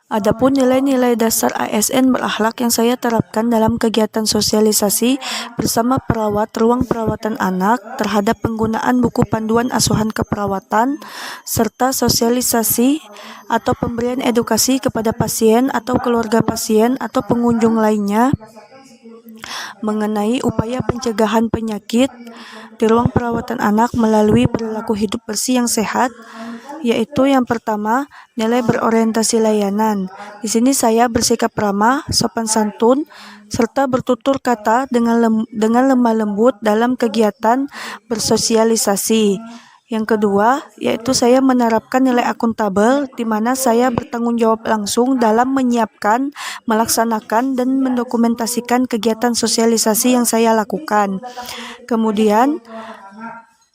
Adapun nilai-nilai dasar ASN berakhlak yang saya terapkan dalam kegiatan sosialisasi bersama perawat ruang perawatan anak terhadap penggunaan buku panduan asuhan keperawatan serta sosialisasi atau pemberian edukasi kepada pasien atau keluarga pasien atau pengunjung lainnya mengenai upaya pencegahan penyakit di ruang perawatan anak melalui perilaku hidup bersih yang sehat, yaitu yang pertama, nilai berorientasi layanan. Di sini saya bersikap ramah, sopan santun, serta bertutur kata dengan lemah lembut dalam kegiatan bersosialisasi. Yang kedua, yaitu saya menerapkan nilai akuntabel, di mana saya bertanggung jawab langsung dalam menyiapkan, melaksanakan, dan mendokumentasikan kegiatan sosialisasi yang saya lakukan. Kemudian,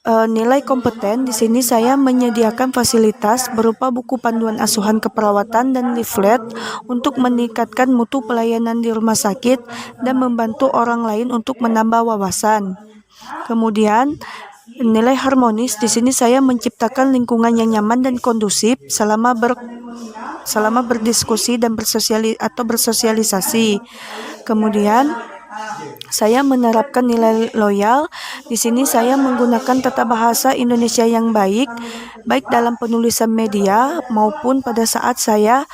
nilai kompeten, di sini saya menyediakan fasilitas berupa buku panduan asuhan keperawatan dan leaflet untuk meningkatkan mutu pelayanan di rumah sakit dan membantu orang lain untuk menambah wawasan. Kemudian, nilai harmonis, di sini saya menciptakan lingkungan yang nyaman dan kondusif selama berdiskusi dan bersosialisasi. Kemudian, saya menerapkan nilai loyal. Di sini saya menggunakan tata bahasa Indonesia yang baik dalam penulisan media maupun pada saat saya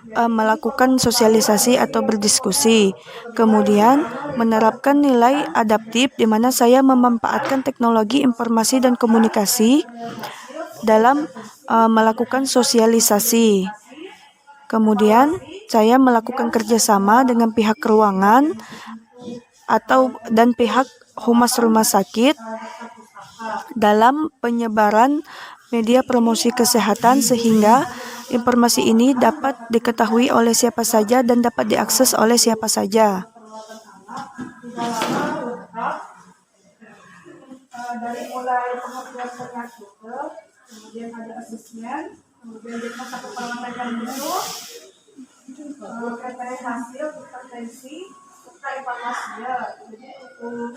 melakukan sosialisasi atau berdiskusi. Kemudian, menerapkan nilai adaptif di mana saya memanfaatkan teknologi informasi dan komunikasi dalam melakukan sosialisasi. Kemudian, saya melakukan kerjasama dengan pihak keuangan dan pihak humas rumah sakit dalam penyebaran media promosi kesehatan sehingga informasi ini dapat diketahui oleh siapa saja dan dapat diakses oleh siapa saja. Dari mulai pengertian penyakit, kemudian ada asesmen, kemudian diagnosa keperawatan yang muncul, KPI hasil, intervensi, serta evaluasinya. Jadi untuk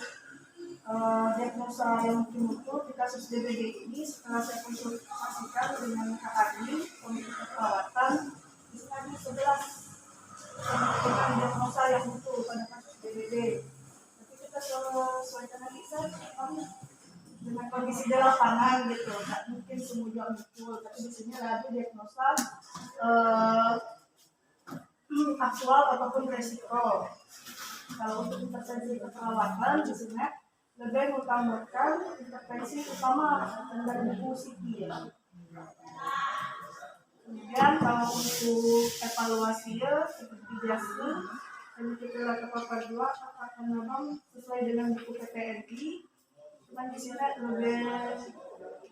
diagnosa yang mungkin muncul di kasus DBD ini setelah saya konsultasikan dengan Kak Adi, komite keperawatan, misalnya 11 dengan diagnosa yang muncul pada kasus DBD. Tapi kita sesuaikan lagi dengan kondisi di lapangan gitu, nggak mungkin semudah muncul. Tapi di sini ada diagnosa aktual ataupun resiko. Kalau untuk intervensi keperawatan di sini lebih mengutamakan intervensi utama dari buku sipil. Kemudian kalau untuk evaluasi seperti biasa, dan kita lakukan dua akan memang sesuai dengan buku PPNI. Cuman di sini lebih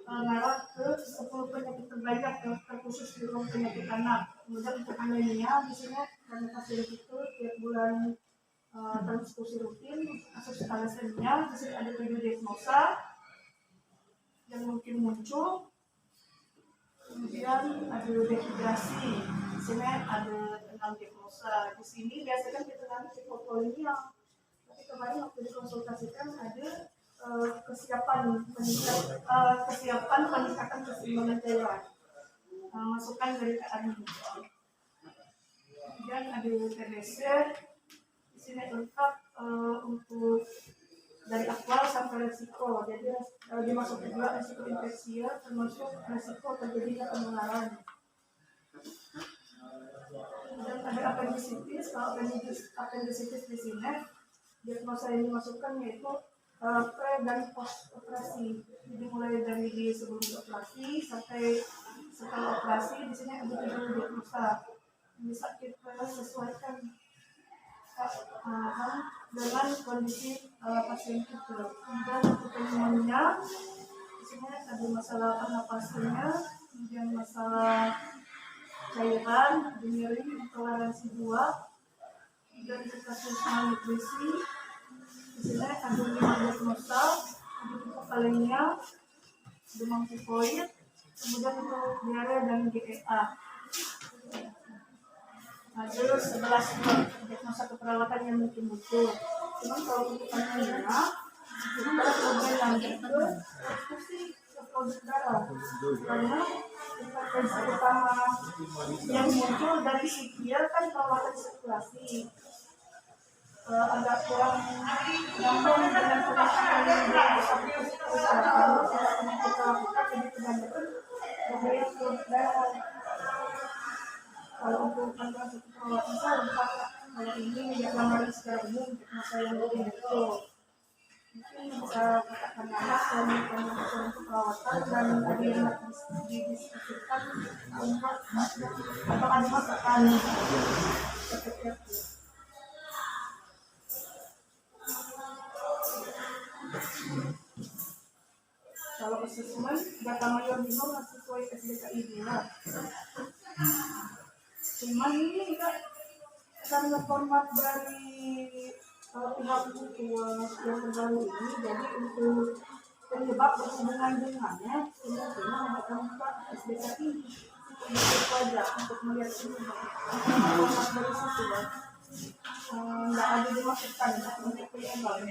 mengarah ke 10 penyakit terbanyak yang terkhusus di ruang penyakit anak. Kemudian untuk anemia di sini karena pasien itu tiap bulan transfusi rutin, kasus thalassemia, di sini ada 7 diagnosa yang mungkin muncul. Kemudian ada dehidrasi, di sini ada 6 diagnosa. Di sini biasanya kita nanti hipovolemia, tapi kemarin waktu dikonsultasikan ada kesiapan peningkatan keseimbangan cairan, masukan dari KANI. Kemudian ada TBC, di sini lengkap untuk dari aktual sampai resiko. Jadi dimasuk juga resiko infeksi termasuk resiko terjadinya penularan. Kemudian ada appendicitis. Kalau appendicitis di sini diagnosa yang dimasukkan yaitu pre dan post operasi. Jadi mulai dari sebelum operasi sampai setelah operasi di sini ada 7 diagnosa. Bisa kita sesuaikan dengan kondisi pasien itu. Kemudian untuk pneumonia di sini ada masalah pernapasannya, kemudian masalah cairan, nyeri, intoleransi buah, dan kasus malnutrisi. Di sini ada 5 diagnosa, untuk kepalemia, demam tifoid, kemudian untuk diare dan GEA. Ada 11 diagnosa keperawatan yang mungkin muncul. Cuman kalau untuk anemia, itu pada problem lanjut ke transfusi ke produk darah, karena hipertensi utama yang muncul dari sipil kan perawatan sirkulasi. Agak kurang nyambung dengan penyakit yang penyakit lakukan, jadi kebanyakan kemudian darah. Kalau untuk kantor perawatan saya lengkap. Kalau ini ya gambaran secara umum masa yang lebih itu mungkin bisa katakan anak dan untuk perawatan dan ada yang didiskusikan untuk atau ada masukan seperti itu. Kalau asesmen data mayor bingung sesuai SDKI 2. Cuman ini enggak karena format dari pihak yang terbaru ini, jadi untuk penyebab berhubungan dengannya kemungkinan ada tempat SDKI itu aja untuk melihat ini format dari situ ya. Nggak ada dimasukkan untuk penyebab.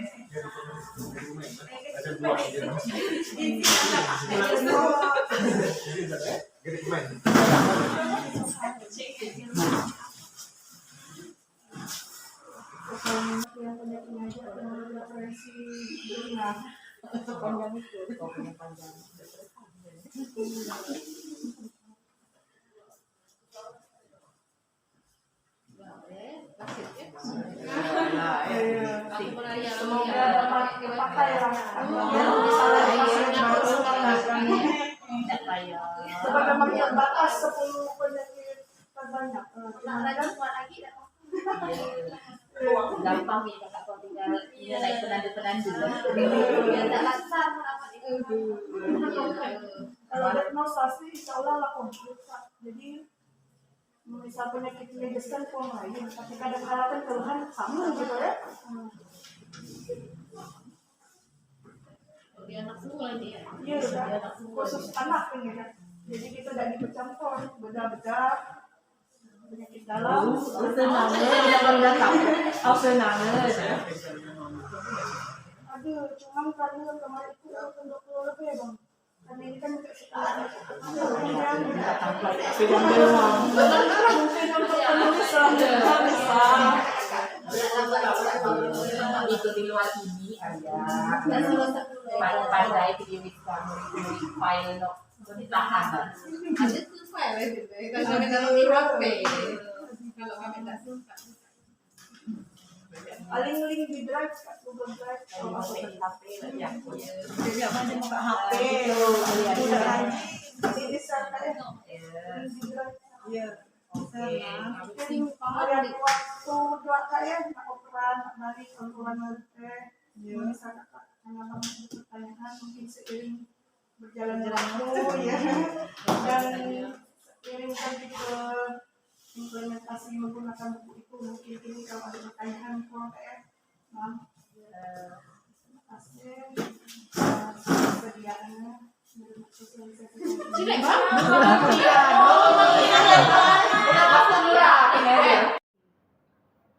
Yang punya pengajar yang referensi jurnal panjang itu. Semoga dapat dipakai lah. Sebagai maksimal batas 10 penyakit terbanyak. Gampang ya kakak kalau tinggal naik penandu ya tak lancar kalau diagnosasi insya Allah lah komplit. Jadi misal penyakit medis kan pun lain, tapi kadang-kadang kan keluhan sama gitu ya. di anak semua ini ya. Iya, khusus anak ini kan. Jadi kita tidak dicampur beda-beda penyakit dalam. Aduh, cuman karena kemarin itu 20 lebih ya bang. Karena ini kan juga sekarang mungkin untuk penulis selanjutnya bisa ikuti luar TV ada pandai video kamu file no ditahan ada tuh file gitu kalau kita di HP kalau kami tidak suka paling link di drive Google Drive kalau masuk ke HP ya jadi apa aja buka HP udah di share kayak di drive ya mungkin ada waktu dua kayak operan dari keluaran teh misalnya tanggapan pertanyaan mungkin seiring berjalannya waktu ya dan seiring tadi ke implementasi menggunakan buku itu mungkin ini kalau ada pertanyaan kurang kayak terima kasih persediaannya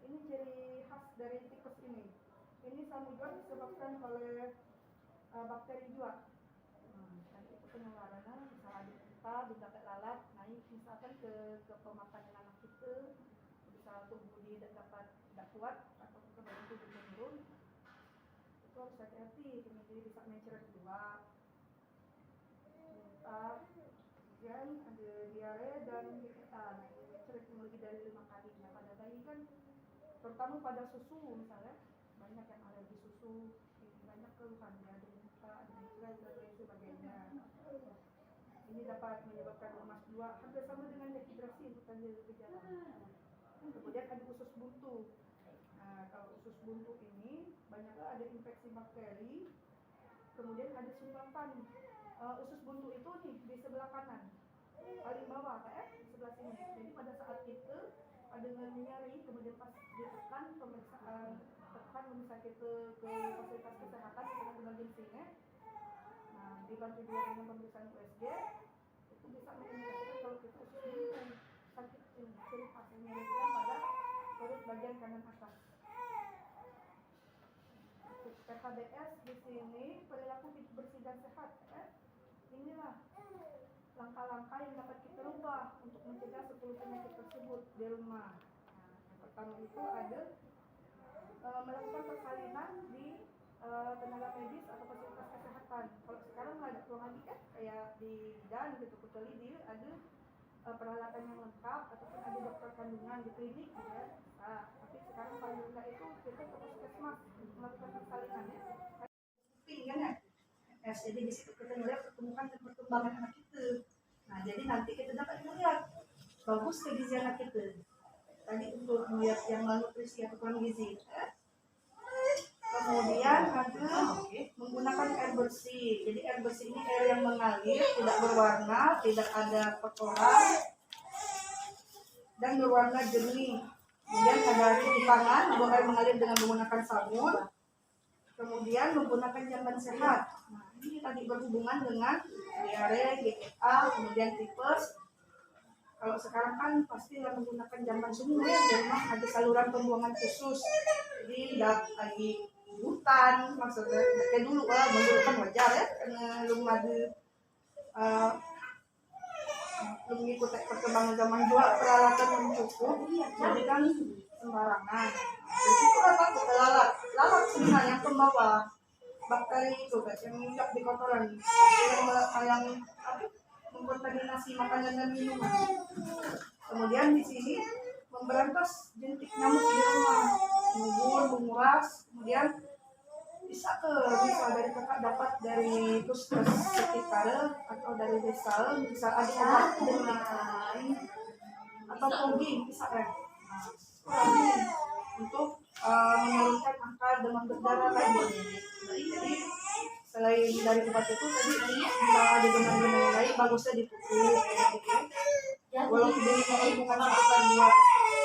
ini ciri khas dari tikus ini samudra disebabkan oleh bakteri juga. Tadi itu penularannya bisa ada kita bisa lalat naik misalkan ke pemakanan anak kita bisa tubuh dia dapat tidak kuat atau kemudian tubuh menurun itu harus hati-hati kemudian bisa mencret juga muntah kemudian ada diare dan keketan mencret lebih dari 5 kali nah pada bayi kan terutama pada susu misalnya banyak yang alergi susu banyak keluhan ada muntah ada mencret dan lain sebagainya. Ini dapat menyebabkan lemas juga, hampir sama dengan dehidrasi bukan gejala. Kemudian ada usus buntu. Nah, kalau usus buntu ini banyaklah ada infeksi bakteri. Kemudian ada sumbatan. Usus buntu itu nih di sebelah kanan, paling bawah, di sebelah sini. Jadi pada saat itu ada nyeri, kemudian pas ditekan pemeriksaan tekan misalnya kita ke fasilitas kesehatan kita ke bagian sini. Dibantu juga dengan pemeriksaan USG itu bisa mengindikasikan kalau kita usus buntu sakit ciri khasnya nyerikan pada perut bagian kanan atas. PHBS di sini perilaku hidup bersih dan sehat. Inilah langkah-langkah yang dapat kita rubah untuk mencegah 10 penyakit tersebut di rumah. Nah, yang pertama itu ada melakukan persalinan di tenaga medis atau fasilitas kesehatan. Kalau sekarang nggak ada peluang lagi kan, kayak di bidan gitu, kecuali dia ada peralatan yang lengkap ataupun ada dokter kandungan di klinik gitu ya. Nah, tapi sekarang paling rendah itu kita ke puskesmas melakukan persalinan ya. Kuping kan ya. Jadi di situ kita melihat pertumbuhan dan perkembangan anak kita. Nah, jadi nanti kita dapat melihat bagus ke gizi anak kita. Tadi untuk melihat yang malnutrisi atau kurang gizi. Ya. Kemudian ada menggunakan air bersih. Jadi air bersih ini air yang mengalir, tidak berwarna, tidak ada kotoran, dan berwarna jernih. Kemudian ada cuci tangan, atau air mengalir dengan menggunakan sabun. Kemudian menggunakan jamban sehat. Nah, ini tadi berhubungan dengan diare, GPA, kemudian tipes. Kalau sekarang kan pasti menggunakan jamban sumur ya, memang ada saluran pembuangan khusus. Jadi tidak lagi hutan, maksudnya kayak dulu dulu kan wajar ya, karena belum ada belum mengikuti perkembangan zaman juga peralatan yang cukup, jadi kan sembarangan. Di situ takut lalat sebenarnya yang pembawa bakteri itu guys, yang menginjak di kotoran, yang mengkontaminasi makanan dan minuman. Kemudian di sini memberantas jentik nyamuk di rumah, menguras, kemudian bisa dari kakak dapat dari puskesmas sekitar atau dari desa, bisa ada obat jentik atau fogging bisa ya, untuk menurunkan angka demam berdarah tadi. Jadi selain dari obat itu tadi bisa digunakan lain, bagusnya dipupuk ya. Walaupun di lingkungan sekitar buat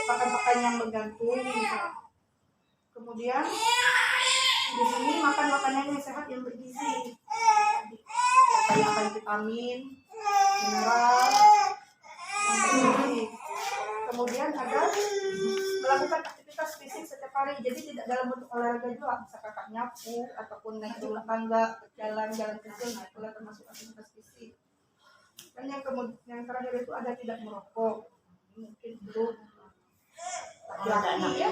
pakan-pakan yang bergantung misalnya. Kemudian di sini makan makanan yang sehat yang bergizi, kayak makan vitamin, mineral, yang bergizi. Kemudian ada melakukan aktivitas fisik setiap hari, jadi tidak dalam bentuk olahraga juga, bisa kakak nyapu ataupun naik turun tangga, jalan kecil, nah itulah termasuk aktivitas fisik. Dan yang terakhir itu ada tidak merokok, mungkin belum laki-laki ya,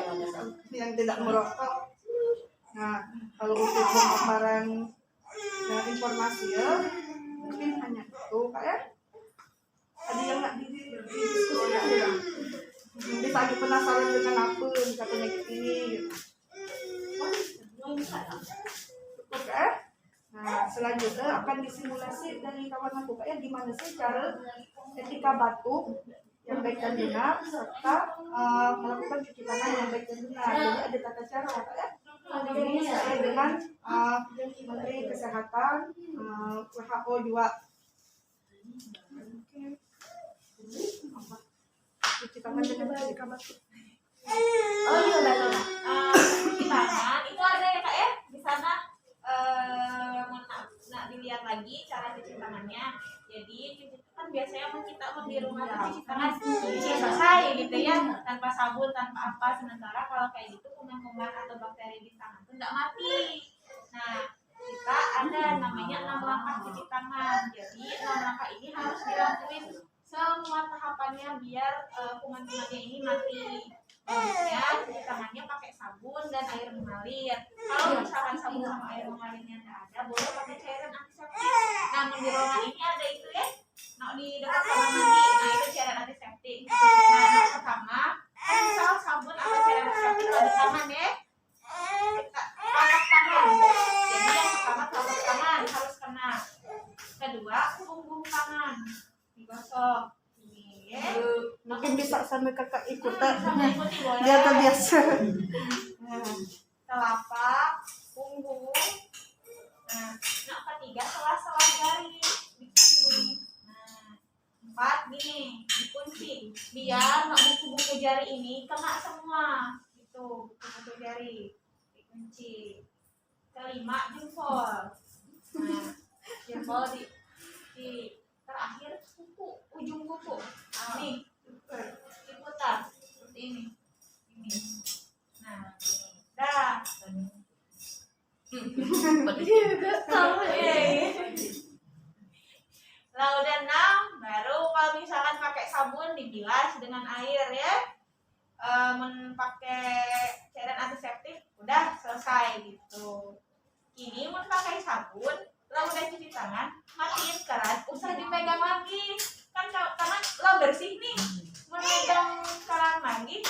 yang tidak merokok. Nah, kalau untuk pemaparan informasi ya, mungkin hanya itu kak ya. Ada yang nggak didiskusikan ya? Bisa lagi penasaran dengan apa bisa penyakit ini gitu. Oke. Nah, selanjutnya akan disimulasi dari kawan aku kak ya, gimana sih cara ketika batuk yang baik dan benar serta melakukan cuci tangan yang baik dan benar. Jadi ada tata cara kak ya. Ini sesuai dengan Menteri Kesehatan, WHO juga. Cuci tangan dengan ketika batuk. Oh iya betul. Cuci tangan itu ada ya kak ya di sana. Nah dilihat lagi cara cuci tangannya. Jadi kan biasanya kita di rumah cuci tangan selesai gitu ya, tanpa sabun tanpa apa. Sementara kalau kayak gitu kuman-kuman atau bakteri di tangan itu nggak mati. Nah kita ada namanya 6 langkah cuci tangan. Jadi 6 langkah ini harus dilakuin semua tahapannya biar kuman-kumannya ini mati. Bagusnya cuci tangannya pakai sabun dan air mengalir. Kalau misalkan sabun sama air mengalirnya nggak ada, boleh pakai cairan antiseptik. Namun di ruangan ini ada itu ya, nah di dekat kamar mandi, nah itu cairan antiseptik. Nah yang pertama, kan misal sabun atau cairan antiseptik kalau di tangan ya, kita pakai tangan. Jadi yang pertama telapak tangan harus kena. Kedua punggung tangan digosok. Mungkin bisa sampai kakak ikutan Ikuti boleh. biar terbiasa. Telapak, punggung. Nah, ketiga sela-sela jari di sini. Nah, 4 gini dikunci biar buku-buku jari ini kena semua. Itu buku-buku jari dikunci. Kelima jempol. Nah, jempol di terakhir kuku, ujung kuku. Nah, nih diputar seperti ini. Nah, dah. Lalu dan 6 pakai cairan antiseptik udah selesai gitu. Ini mau pakai sabun, lalu udah cuci tangan, matiin keran, usah dipegang lagi. Kan karena lo bersih nih, memegang keran lagi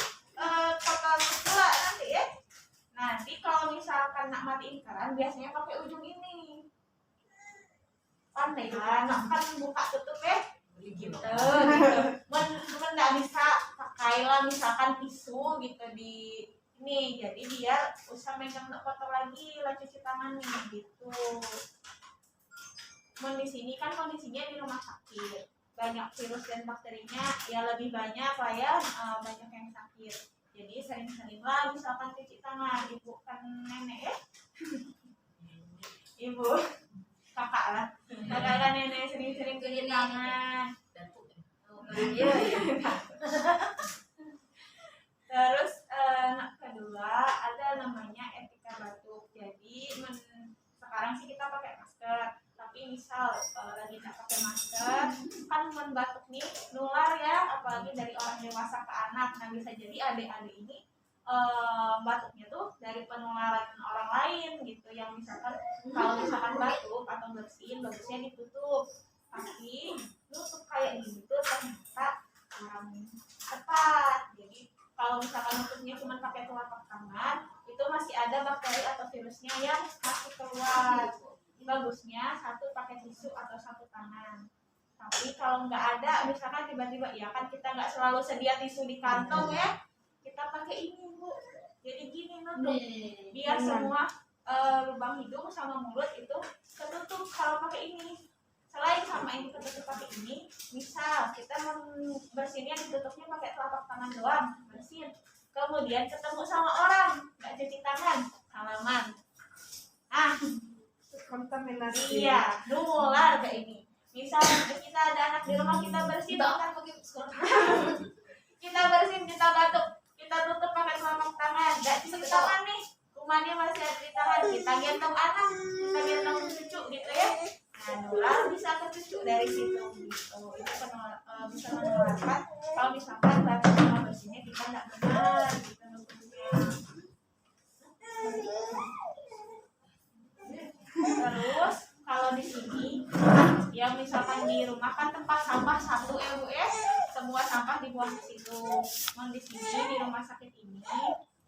kotor pula nanti ya. Nanti kalau misalkan nak matiin keran, biasanya pakai ujung ini. Pandai lah, nak kan buka tutup ya. Gitu. Men nggak bisa pakailah misalkan tisu gitu di ini, jadi dia usah megang kotor lagi lah cuci tangan nih gitu. Men di sini kan kondisinya di rumah sakit, banyak virus dan bakterinya ya lebih banyak lah ya, banyak yang sakit. Jadi sering-sering lah misalkan cuci tangan, ibu kan nenek ya. Ibu kakak lah, kakak kan nenek sering-sering cuci tangan. Iya. Terus kedua ada namanya etika batuk. Jadi sekarang sih kita pakai masker, tapi misal lagi nggak pakai masker kan batuk nih nular ya, apalagi dari orang dewasa ke anak. Nah bisa jadi adik-adik ini batuknya tuh dari penularan orang lain gitu, yang misalkan kalau misalkan batuk atau bersin bagusnya ditutup, tapi nutup kayak gitu ternyata kurang tepat. Jadi kalau misalkan nutupnya cuma pakai telapak tangan, itu masih ada bakteri atau virusnya yang masih keluar. Bagusnya satu pakai tisu atau satu tangan. Tapi kalau nggak ada, misalkan tiba-tiba ya kan kita nggak selalu sedia tisu di kantong ya, kita pakai ini Bu. Jadi gini nutup, biar semua lubang hidung sama mulut itu ketutup kalau pakai ini. Selain sama ini ketutup pakai ini, misal kita bersinnya ditutupnya pakai telapak tangan doang, bersin. Kemudian ketemu sama orang, nggak cuci tangan, salaman. Kontaminasi. Iya, nular kayak ini. Misal kita ada anak di rumah, kita bersin, kita bersin, kita batuk, kita tutup pakai telapak tangan, nggak cuci tangan nih, kumannya masih ada di tangan, kita gendong anak, kita gendong cucu gitu ya. Nah, nular bisa ke cucu dari situ gitu. Itu bisa menularkan kalau misalkan batuk sama bersihnya kita nggak benar gitu nutupnya. Terus kalau di sini ya misalkan di rumah kan tempat sampah satu ya Bu ya, semua sampah dibuang ke situ. Di sini di rumah sakit ini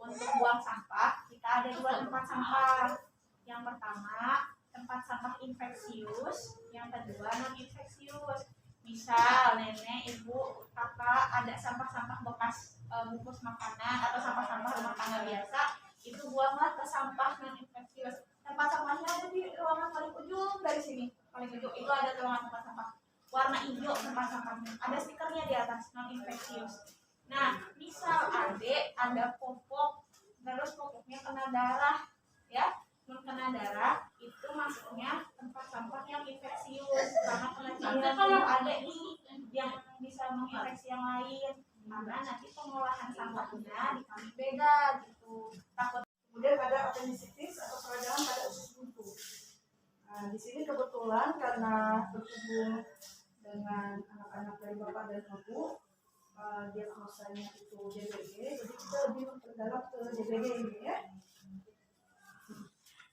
untuk buang sampah kita ada 2 tempat sampah. Yang pertama tempat sampah infeksius, yang kedua non infeksius. Misal nenek, ibu, kakak ada sampah-sampah bekas bungkus makanan atau sampah-sampah rumah tangga biasa, itu buanglah ke sampah non infeksius. Tempat sampahnya ada di ruangan paling ujung dari sini, paling ujung itu ada ruangan tempat sampah warna hijau, tempat sampahnya ada stikernya di atas non infeksius. Nah misal adik ada popok, terus popoknya kena darah ya, kena darah itu masuknya tempat sampah yang infeksius karena kena cairan kalau ada nih yang bisa menginfeksi yang lain, karena nanti pengolahan sampahnya dikali beda gitu. Takut. Kemudian ada apendisitis atau peradangan pada usus buntu. Nah, di sini kebetulan karena berhubung dengan anak-anak dari bapak dan ibu, diagnosanya itu DBG, jadi kita lebih memperdalam ke DBG ini ya.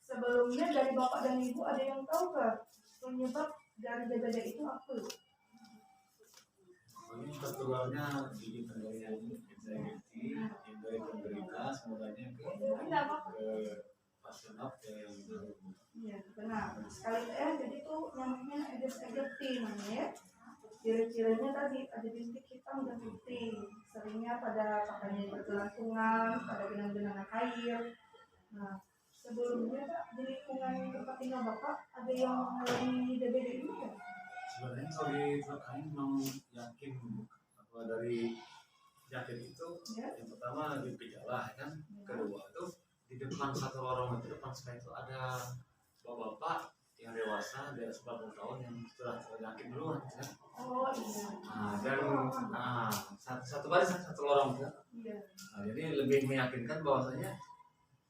Sebelumnya dari bapak dan ibu ada yang tahu nggak penyebab dari DBG itu apa? Ini tertularnya di penderita dari penderita semuanya ke pasien yang baru. Iya, benar. Sekali jadi itu namanya Aedes aegypti namanya ya. Ciri-cirinya tadi ada bintik hitam dan putih. Seringnya pada pakaian bergelantungan, pada genang-genangan air. Nah, sebelumnya Kak, di lingkungan tempat tinggal Bapak ada yang mengalami DBD ini ya? Sebenarnya kalau di tempat kami memang yakin apa dari penyakit itu ya? Yang pertama di gejala kan, kedua itu di depan satu lorong itu depan saya itu ada bapak-bapak yang dewasa di atas 40 tahun yang sudah terjangkit duluan kan. Oh iya. Dan satu baris satu lorong kan. Iya. Nah, jadi lebih meyakinkan bahwasanya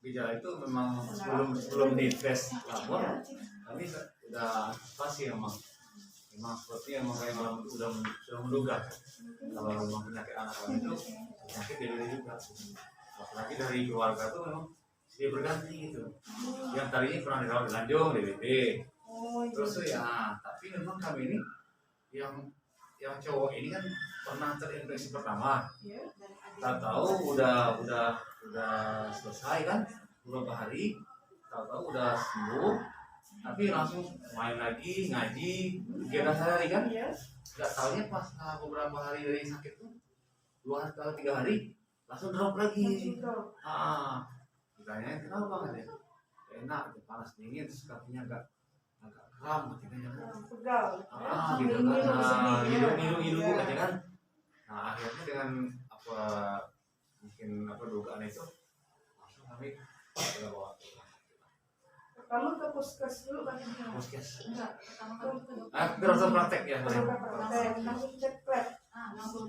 gejala itu memang sebelum di tes labor kami udah pasti memang sepertinya memang kayak sudah menduga kalau memang penyakit anak itu penyakit diri juga. lagi dari keluarga tuh memang dia berganti gitu. Yang tadinya pernah dirawat di Lanjong, DBD. Oh, iya. Terus tuh ya, tapi memang kami ini yang cowok ini kan pernah terinfeksi pertama. Ya. Tak tahu udah selesai kan beberapa hari, tak tahu udah sembuh, tapi langsung main lagi ngaji 3 hari kan. Iya. Nggak tahunya pas beberapa hari dari sakit tuh 2 hari atau 3 hari langsung drop lagi. Ditanya kenapa kan ya? Enak, panas dingin, terus kakinya agak kram katanya kan. Pegal. Gitu kan. Ngilu katanya kan. Nah akhirnya dengan mungkin dugaan itu langsung kami bawa Pertama ke puskes dulu kan? puskes. Enggak, pertama kali ke dokter. Kita langsung praktek ya. Langsung cek lab. Langsung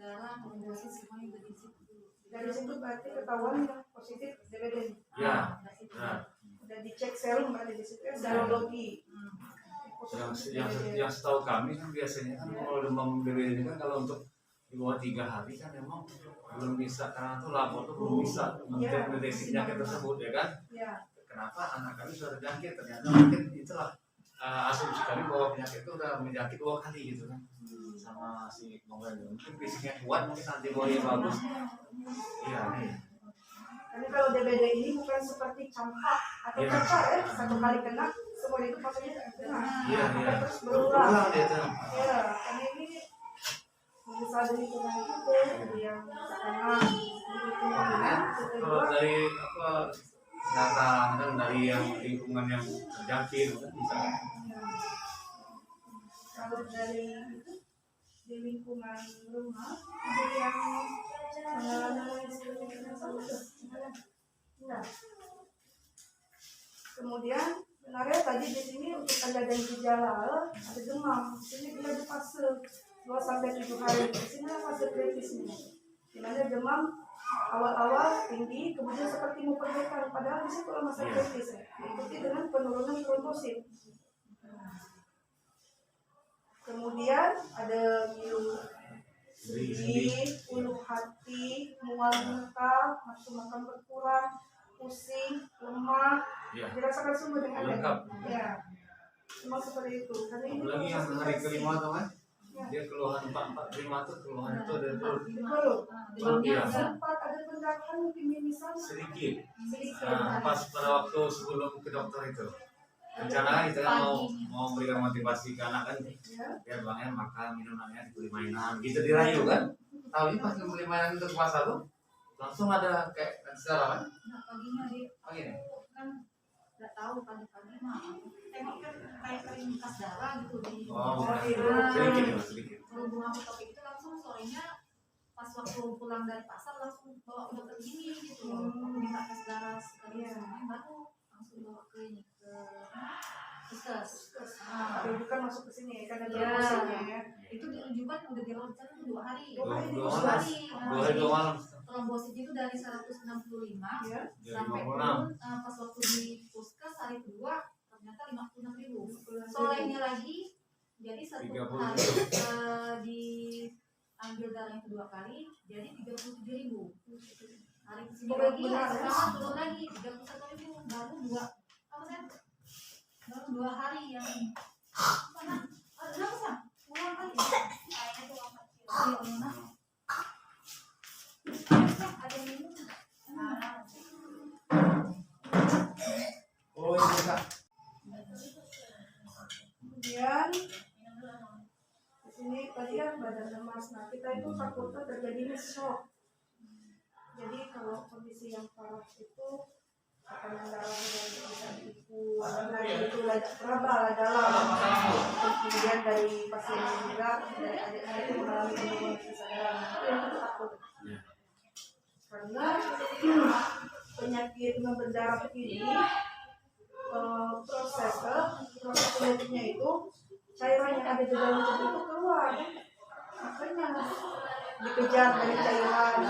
darah, hemoglobin semuanya udah di situ. Dari situ berarti ketahuan yang positif DBD. Ya. Dari situ. Nah, Udah dicek serum berarti di situ serologi. yang setahu kami kan biasanya kan kalau demam DBD ini kan kalau untuk di bawah 3 hari kan memang belum bisa, karena tuh lapor tuh belum bisa mendeteksi penyakit tersebut ya kan. Ya. Kenapa anak kami sudah terjangkit, ternyata mungkin itulah asumsi kami bahwa penyakit itu udah menjangkit 2 kali gitu kan. Sama si Mongol mungkin fisiknya kuat, mungkin antibody bagus. Iya nih. Karena kalau DBD ini bukan seperti campak atau cacar ya, satu kali kena semua itu pastinya kena. Iya. Terus berulang. Dia tuh. Ya, karena ini bisa dari lingkungan itu yang sekarang Kalau dari data kan dari yang lingkungan yang terjangkit kan bisa. Kalau dari itu di lingkungan rumah ada yang mengalami seperti enggak. Kemudian benarnya tadi di sini untuk tanda dan gejala ada demam. Di sini kita di fase 2-7 hari. Di sini adalah fase kritisnya. Di mana demam awal-awal tinggi, kemudian seperti memperdekat, padahal di situ masa kritis ya. Diikuti dengan penurunan trombosit. Kemudian ada ngilu sendi, ulu hati, mual muntah, nafsu makan berkurang, pusing, lemah, dirasakan semua dengan lengkap. Ya, semua seperti itu. Karena ini Apalagi yang hari kelima tuh kan, dia keluhan 4-5 tuh keluhan itu ada perut. Belum sempat ada pendarahan mungkin misal Sedikit. sedikit. Pas pada waktu sebelum ke dokter itu, rencana kita kan mau memberikan motivasi ke anak kan, biar bangnya makan minumnya dibeli mainan, gitu dirayu kan. Tahu pas beli mainan untuk pasar tuh, langsung ada kayak secara kan? Nah, paginya dia Gini. kan nggak tahu pagi-pagi mah tengok kan kayak kering bekas darah gitu di Sedikit ya, sedikit. berhubung aku topik itu langsung sorenya pas waktu pulang dari pasar langsung bawa ke dokter gini gitu aku minta tes darah sekali semuanya baru langsung bawa ke ini ke puskes. Rujukan masuk ke sini karena Ya. trombosidnya ya. Itu dirujukan udah dirawat jalan 2 hari. 2 hari. 2 hari 2 malam. Trombosit itu dari 165 Ya. sampai turun pas waktu di puskes hari kedua ternyata 56.000. Sorenya lagi jadi 1 hari diambil darah yang kedua kali jadi 37.000. Hari kesini lagi sekarang turun lagi 31.000 baru 2 hari yang mana ada apa ulang kali kayaknya tuh orang kecil mana ada yang minum Oh iya Kak. Kemudian di sini tadi kan badan lemas. Nah, kita itu takutnya terjadinya shock. Jadi kalau kondisi yang parah itu tekanan darahnya dari bisa diiku, lagi itu berapa dalam. Kemudian dari pasien juga dari adiknya itu mengalami penurunan kesadaran. Itu yang kita takut. Karena penyakit demam berdarah ini proses penyakitnya itu cairan yang ada di dalam tubuh itu keluar, makanya dikejar dari cairan,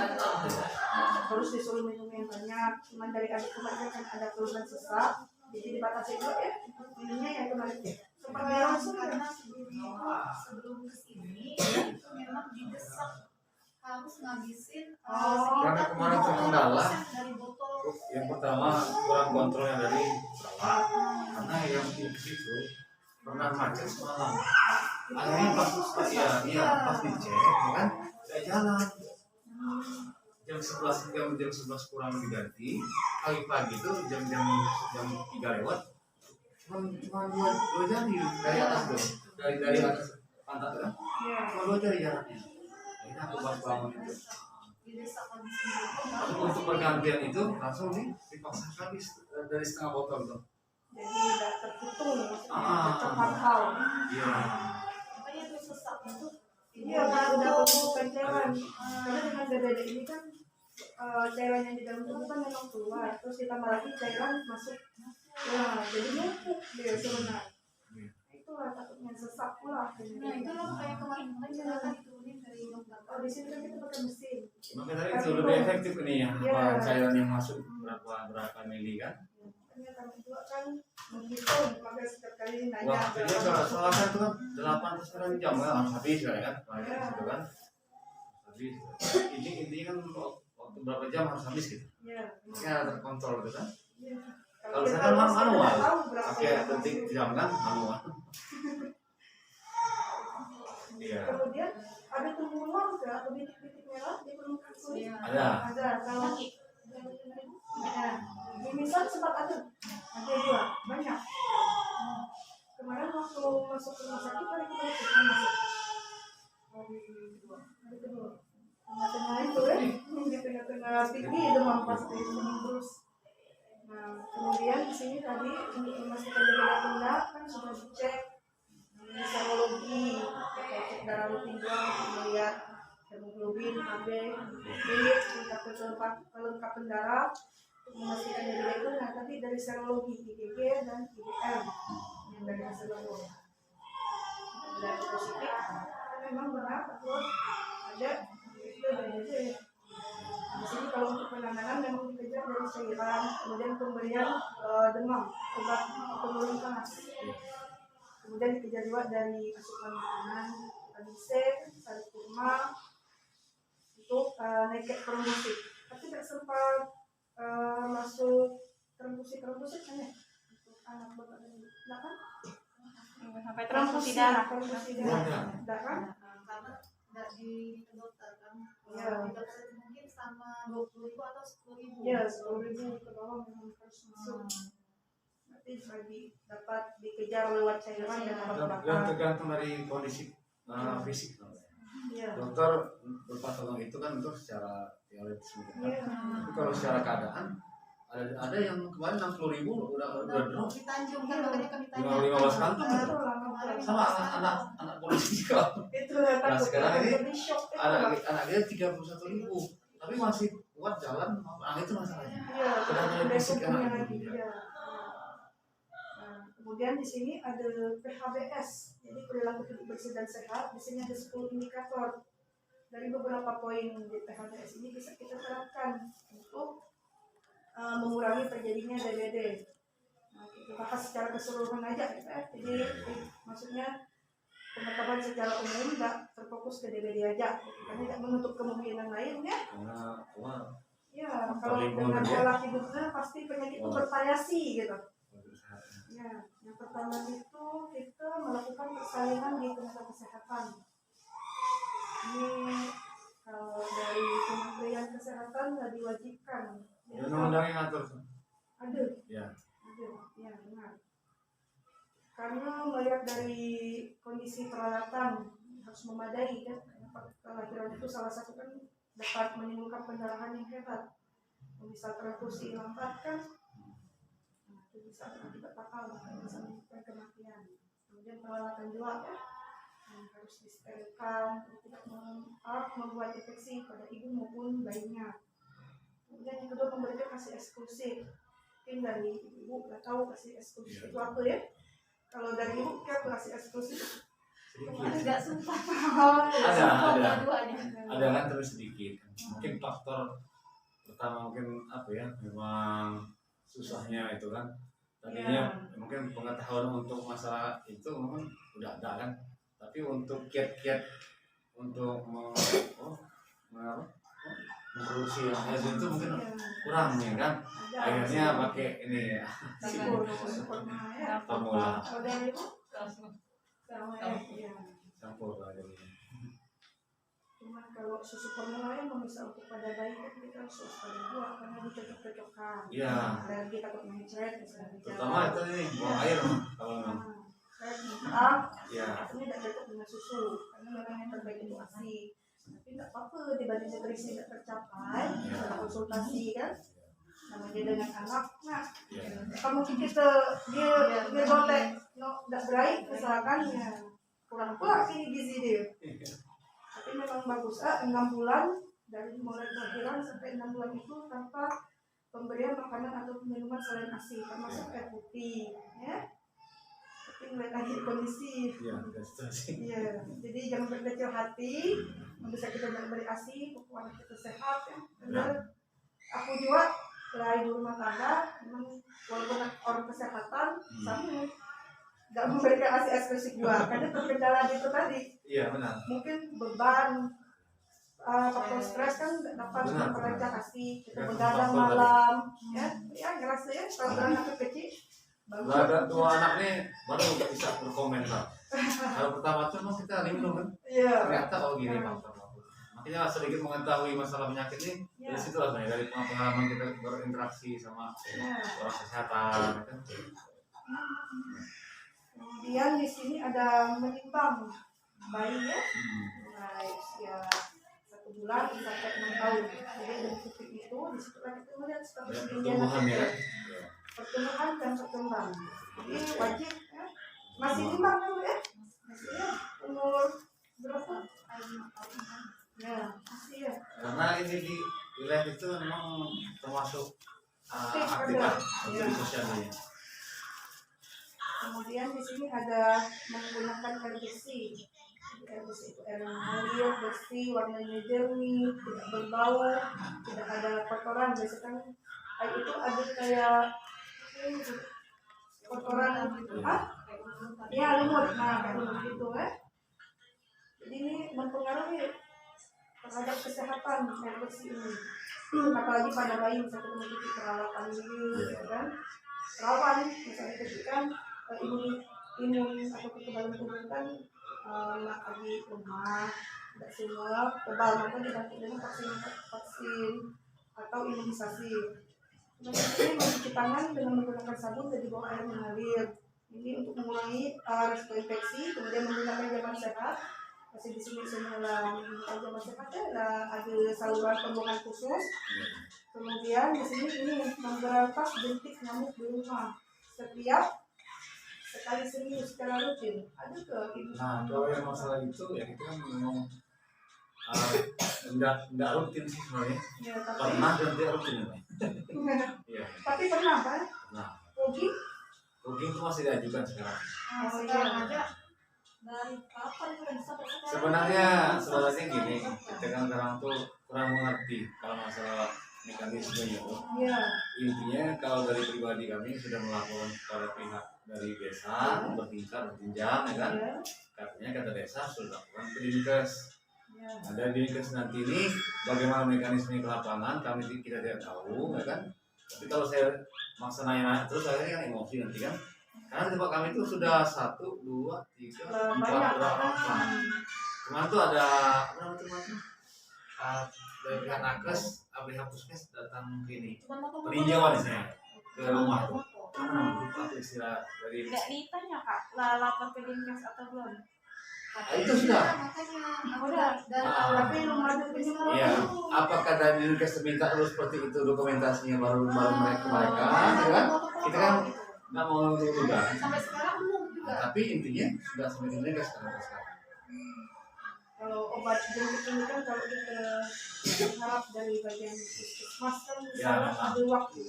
terus disuruh minum yang banyak. Cuman dari adik kemarin kan ada keluhan sesak, jadi dibatasi dulu ya minumnya yang kemarin sempat langsung karena sebelum kesini itu memang didesak harus ngabisin Karena kemarin tuh kendala dari botol. yang pertama kurang kontrolnya dari perawat, karena yang di situ pernah macet semalam. Akhirnya pas pas dicek kan nggak jalan. jam 11 kurang diganti, pagi-pagi itu jam 3 lewat cuma dua jari dari atas tuh, dari atas pantat kan, cuma 2 jari jaraknya. Ini aku bangun itu. Untuk pergantian itu langsung dipaksa habis dari setengah botol tuh. Jadi udah terhitung maksudnya, Ah. terpantau. Iya. Makanya itu sesak itu. Iya, udah pembentukan cairan. Karena dengan DBD ini kan cairan yang di dalam tubuh kan memang keluar, terus ditambah lagi cairan masuk. Ya, jadi numpuk dia sebenarnya. Itulah takutnya sesak pula. Nah itu loh kayak kemarin juga kan diturunin dari dokter. Oh, di sini kan kita pakai mesin. Maka dari itu lebih efektif ini ya, Iya. cairan yang masuk berapa mili kan? Makanya kami juga kan menghitung, maka setiap kali nanya. Wah, jadi salah satu kan 8 jam kan habis kan, gitu kan? Habis. Ini kan waktu berapa jam harus habis gitu? Iya. Ya terkontrol gitu kan? Iya. Kalau kita saya kan masih manual, tidak tahu berapa pakai yang detik masuk. jam kan manual. Iya. Kemudian ada tumbuh ruang nggak atau titik-titik merah di permukaan kulit? Iya. Ada. Ada. Kalau Sakit. ya, di misal sempat ada juga banyak. Kemarin waktu masuk ke rumah sakit hari kedua kita masuk. Hari kedua. Tengah-tengah itu ya, di tengah-tengah tinggi demam pasti terus. Nah, kemudian di sini tadi untuk memastikan gejala tindak kan sudah dicek serologi, cek darah rutin juga untuk melihat hemoglobin, AB, tingkat kelengkapan darah untuk memastikan gejala itu. Nah, tapi dari serologi IgG dan IgM yang dari hasil labor dan positif, memang benar betul ada itu dari di sini. Kalau untuk penanganan memang dikejar dari cairan, kemudian pemberian demam, obat penurun panas, kemudian dikejar juga dari asupan makanan, vitamin C, sari kurma, untuk naked termosik. Tapi tidak sempat masuk termosik kan ya untuk anak bapak dan ibu, enggak kan? Sampai transfusi darah. Transfusi Enggak. darah, enggak kan? Karena nggak di dokter kan. Iya. Di dokter mungkin sama 20.000 atau 10.000. Ya, 10.000 ke bawah memang harus masuk. Nanti dapat dikejar lewat cairan dan obat-obatan. Tergantung dari kondisi fisik. Iya. Dokter berpatokan itu kan untuk secara teoritis gitu kan. Iya. Tapi kalau secara keadaan ada yang kemarin 60.000 udah drop. Di Tanjung kan makanya kami tanya. 15 kantong Nah, kan? itu lah, makanya. Sama anak polisi juga. Itu lah Nah, takut. sekarang ini Jadi shock itu Anak lah. dia 31.000, tapi masih kuat jalan. Itu masalahnya. Iya, Sedangkan ada fisik hukumnya anak lagi. itu. Iya. Nah, kemudian di sini ada PHBS, jadi perilaku hidup bersih dan sehat. Di sini ada 10 indikator. Dari beberapa poin di PHBS ini bisa kita terapkan untuk mengurangi terjadinya DBD. Nah, kita bahas secara keseluruhan aja ya. Jadi maksudnya pengetahuan secara umum tidak terfokus ke DBD aja, karena tidak menutup kemungkinan lain ya. Karena Ya, kalau lingkungan dengan ya. pola hidupnya pasti penyakit itu bervariasi gitu. Ya, yang pertama itu kita melakukan persalinan di tenaga kesehatan. Ini kalau dari Kementerian Kesehatan nggak diwajibkan. Jadi undang-undang yang ngatur. ada, Ya. ya benar. Karena melihat dari kondisi peralatan harus memadai kan, kelahiran itu salah satu kan dapat menimbulkan pendarahan yang hebat. Misal transfusi lambat kan, nah, itu bisa berakibat fatal, bisa menyebabkan kematian. Kemudian peralatan juga ya, yang harus disterilkan untuk tidak membuat infeksi pada ibu maupun bayinya. Kemudian yang kedua memberikan kasih eksklusif. Mungkin dari ibu nggak tahu kasih eksklusif itu apa ya? Kalau dari ibu kan kasih eksklusif. Agak sumpah. Ada. Dua-duanya. Ada kan terus sedikit. Mungkin faktor pertama mungkin apa ya? Memang susahnya itu kan. Tadinya mungkin pengetahuan untuk masalah itu memang udah ada kan. Tapi untuk kiat-kiat untuk memproduksi yang ozon itu mungkin kurang nih kan, akhirnya pakai ini ya formula campur lah jadinya. Cuman kalau susu formula yang bisa untuk pada bayi kan kita harus pada buah karena dicocok-cocokkan. Iya. Alergi takut mencret misalnya. Terutama itu nih buang air kalau memang. Iya. Artinya tidak cocok dengan susu karena memang yang terbaik itu ASI. Tapi tidak apa-apa dibanding nutrisi tidak tercapai, kita konsultasi kan. Namanya dengan anak, nah kalau kita dia botek, tidak baik misalkan ya kurang pula sini gizi dia. Tapi memang bagus. 6 bulan dari mulai kelahiran sampai 6 bulan itu tanpa pemberian makanan atau minuman selain ASI, termasuk air putih, ya. Tapi melihat akhir kondisi. Iya, jadi jangan berkecil hati. Bisa kita jangan beri ASI, pokok anak kita sehat, ya. Benar. Aku juga selain di rumah tangga, memang walaupun orang kesehatan, tapi nggak memberikan ASI eksklusif juga, karena terkendala itu tadi. Iya benar. Mungkin beban, faktor stres kan nggak dapat memperlancar ASI, kita begadang malam, ya ngerasa ya kalau anak kecil. Bagus. Ada tua anak nih baru bisa berkomentar. Kalau pertama tuh emang kita minum kan, ternyata gini faktor. Makanya sedikit mengetahui masalah penyakit ini dari situ lah sebenarnya, dari pengalaman kita berinteraksi sama orang kesehatan kan. Kemudian di sini ada menimbang bayi ya, mulai usia 1 bulan sampai 6 tahun. Jadi dari titik itu di situ kita melihat status pertumbuhan ya. Pertumbuhan dan berkembang. Jadi wajib ya. Masih nimbang dulu ya. Masih ya umur berapa? 5 tahun. Ya, masih ya. Karena ini di wilayah itu memang termasuk aktif di sosial media. Kemudian di sini ada menggunakan air bersih. Air bersih itu air yang mengalir, bersih, warnanya jernih, tidak berbau, tidak ada kotoran. Biasanya kan air itu ada kayak kotoran ya lumut, kayak lumut gitu ya. Jadi ini mempengaruhi terhadap kesehatan air bersih ini. Apalagi pada bayi misalnya kita mengikuti perawatan ini, ya kan? Perawan misalnya ketika imun atau kekebalan tubuh kan lagi lemah, tidak semua tebal, maka dibantu dengan vaksin atau imunisasi. Kemudian mencuci tangan dengan menggunakan sabun dan di bawah air mengalir. Ini untuk mengurangi risiko infeksi. Kemudian menggunakan jaman sehat. Masih di sini semula menggunakan jaman sehat ada saluran pembuangan khusus. Kemudian di sini ini memberantas jentik nyamuk di rumah. Setiap sekali seminggu secara rutin. Ada ke ibu? Nah, kalau yang masalah itu ya kita kan memang enggak rutin sih sebenarnya. Ya, tapi Pernah dan tidak rutin ya. Iya. tapi pernah kan? Nah, Rugi? booking itu masih diajukan sekarang. Sekarang aja. Dari kapan itu bisa Sebenarnya gini, kita kan sekarang tuh kurang mengerti kalau masalah mekanismenya tuh. Iya. Intinya kalau dari pribadi kami sudah melaporkan kepada pihak dari desa bertingkat berjenjang ya kan. Katanya kata desa sudah lakukan ke Dinkes. Ada Dinkes nanti ini bagaimana mekanisme ke lapangan kami kita tidak tahu ya kan. Tapi kalau saya maksa nanya terus akhirnya kan emosi nanti kan. Karena di tempat kami itu sudah 1, 2, 3, 4 orang. Kemarin tuh ada apa namanya teman-teman? Dari pihak nakes, pihak puskes datang ke ini peninjauan saya ke rumah tuh. Apa namanya? Lupa tuh istilah dari. Nggak ditanya kak, lapor ke Dinkes atau belum? Itu sudah. Udah. Tapi belum ada penyuluhan. Iya. Apakah dari Dinkes minta dulu seperti itu dokumentasinya baru mereka ya kan? Kita kan nggak mau juga. Sampai sekarang belum juga. Tapi intinya sudah sampai Dinkes sekarang. Kalau obat jentik ini kan kalau kita harap dari bagian puskesmas kan misalnya ada waktu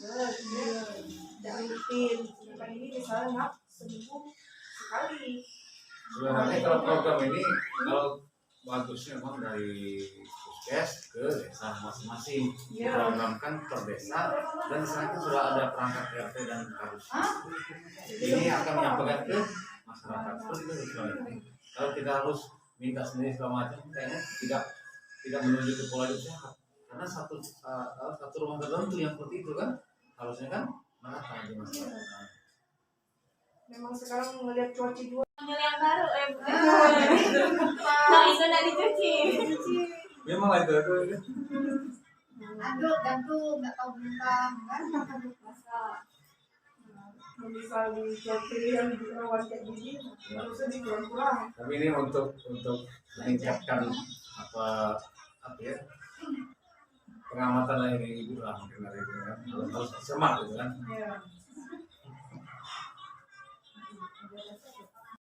dari rutin. Sedangkan ini misalnya nggak seminggu sekali. Sebenarnya kalau program ini kalau bagusnya memang dari puskes ke desa masing-masing diprogramkan per desa dan sekarang sudah ada perangkat RT dan kadus. Ini akan menyampaikan ke masyarakat seperti itu sebenarnya. Kalau kita harus minta sendiri segala macam kayaknya tidak menuju ke pola hidup sehat karena satu rumah tertentu yang seperti itu kan harusnya kan merata di masyarakat. Memang sekarang ngelihat cuaca dua. Ambil yang baru, nah itu udah dicuci. Memang lah itu. Aduk gantung nggak tahu bintang kan masa Bisa dicuci yang dirawat kayak gini, harusnya dikurang-kurang. Tapi ini untuk meningkatkan apa ya pengamatan lah ini ibu lah mungkin dari itu kan harus cermat gitu kan. Iya.